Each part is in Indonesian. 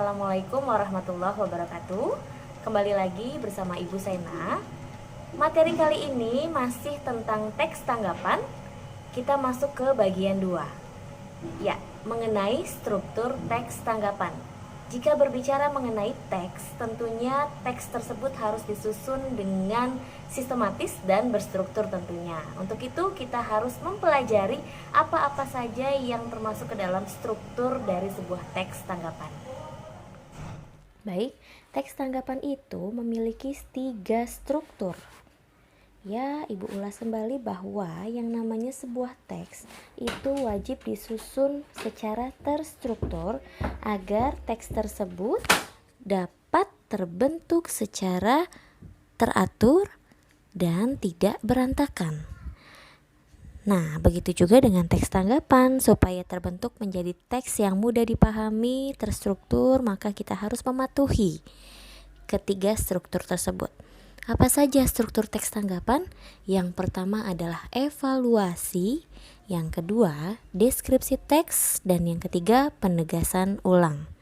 Assalamualaikum warahmatullahi wabarakatuh. Kembali lagi bersama Ibu Sena. Materi kali ini masih tentang teks tanggapan. Kita masuk ke bagian 2. Ya, mengenai struktur teks tanggapan. Jika berbicara mengenai teks, tentunya teks tersebut harus disusun dengan sistematis dan berstruktur tentunya. Untuk itu kita harus mempelajari apa-apa saja yang termasuk ke dalam struktur dari sebuah teks tanggapan. Baik, teks tanggapan itu memiliki 3 struktur. Ya, Ibu ulas kembali bahwa yang namanya sebuah teks itu wajib disusun secara terstruktur agar teks tersebut dapat terbentuk secara teratur dan tidak berantakan. Nah, begitu juga dengan teks tanggapan. Supaya terbentuk menjadi teks yang mudah dipahami, terstruktur, maka kita harus mematuhi ketiga struktur tersebut. Apa saja struktur teks tanggapan? Yang pertama adalah evaluasi, yang kedua deskripsi teks, dan yang ketiga penegasan ulang.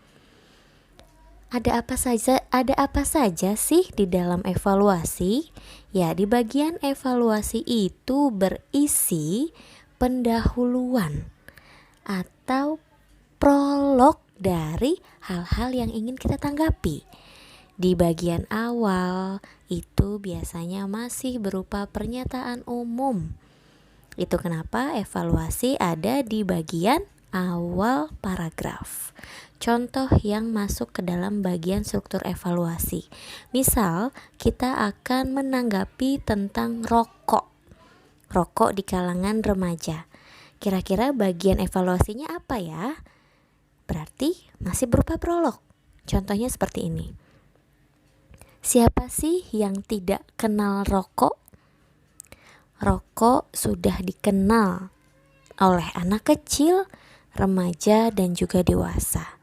Ada apa saja sih di dalam evaluasi? Ya, di bagian evaluasi itu berisi pendahuluan atau prolog dari hal-hal yang ingin kita tanggapi. Di bagian awal itu biasanya masih berupa pernyataan umum. Itu kenapa evaluasi ada di bagian awal paragraf. Contoh yang masuk ke dalam bagian struktur evaluasi. Misal, kita akan menanggapi tentang rokok di kalangan remaja. Kira-kira bagian evaluasinya apa ya? Berarti masih berupa prolog. Contohnya seperti ini. Siapa sih yang tidak kenal rokok? Rokok sudah dikenal oleh anak kecil, remaja, dan juga dewasa.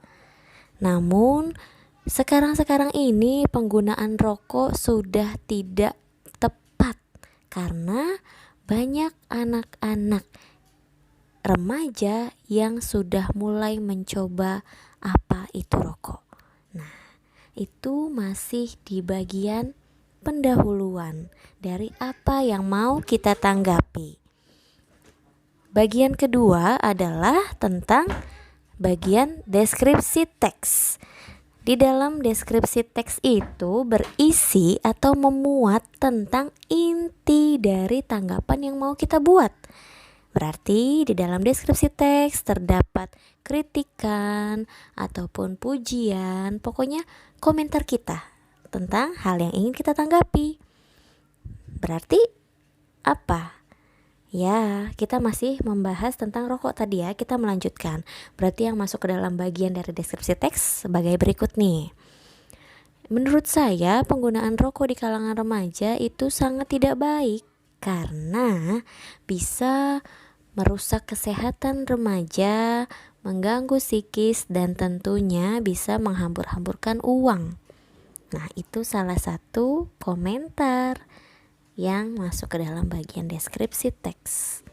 Namun, sekarang ini penggunaan rokok sudah tidak tepat karena banyak anak-anak remaja yang sudah mulai mencoba apa itu rokok. Nah, itu masih di bagian pendahuluan dari apa yang mau kita tanggapi. Bagian kedua adalah tentang bagian deskripsi teks. Di dalam deskripsi teks itu berisi atau memuat tentang inti dari tanggapan yang mau kita buat. Berarti di dalam deskripsi teks terdapat kritikan ataupun pujian, pokoknya komentar kita tentang hal yang ingin kita tanggapi. Berarti apa? Ya, kita masih membahas tentang rokok tadi ya, kita melanjutkan. Berarti yang masuk ke dalam bagian dari deskripsi teks sebagai berikut nih. Menurut saya, penggunaan rokok di kalangan remaja itu sangat tidak baik karena bisa merusak kesehatan remaja, mengganggu psikis, dan tentunya bisa menghambur-hamburkan uang. Nah, itu salah satu komentar yang masuk ke dalam bagian deskripsi teks.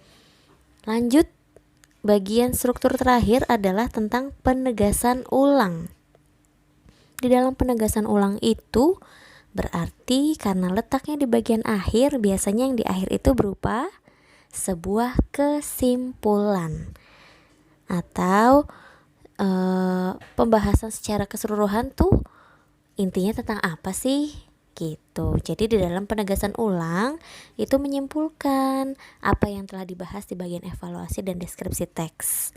Lanjut, bagian struktur terakhir adalah tentang penegasan ulang. Di dalam penegasan ulang itu berarti karena letaknya di bagian akhir, biasanya yang di akhir itu berupa sebuah kesimpulan atau pembahasan secara keseluruhan tuh intinya tentang apa sih? Gitu. Jadi di dalam penegasan ulang itu menyimpulkan apa yang telah dibahas di bagian evaluasi dan deskripsi teks.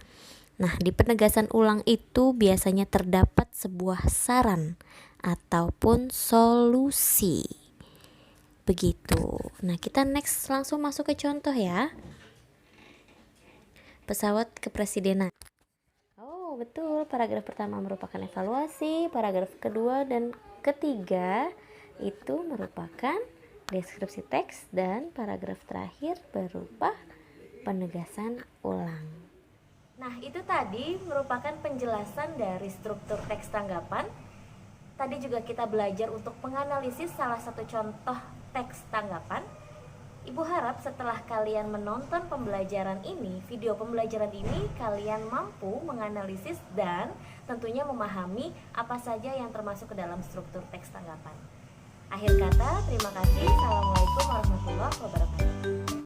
Nah, di penegasan ulang itu biasanya terdapat sebuah saran ataupun solusi. Begitu. Nah, kita next langsung masuk ke contoh ya. Pesawat kepresidenan. Oh, betul. Paragraf pertama merupakan evaluasi, paragraf kedua dan ketiga itu merupakan deskripsi teks, dan paragraf terakhir berupa penegasan ulang. Nah, itu tadi merupakan penjelasan dari struktur teks tanggapan. Tadi juga kita belajar untuk menganalisis salah satu contoh teks tanggapan. Ibu harap setelah kalian menonton pembelajaran ini, video pembelajaran ini, kalian mampu menganalisis dan tentunya memahami apa saja yang termasuk ke dalam struktur teks tanggapan. Akhir kata, terima kasih. Assalamualaikum warahmatullahi wabarakatuh.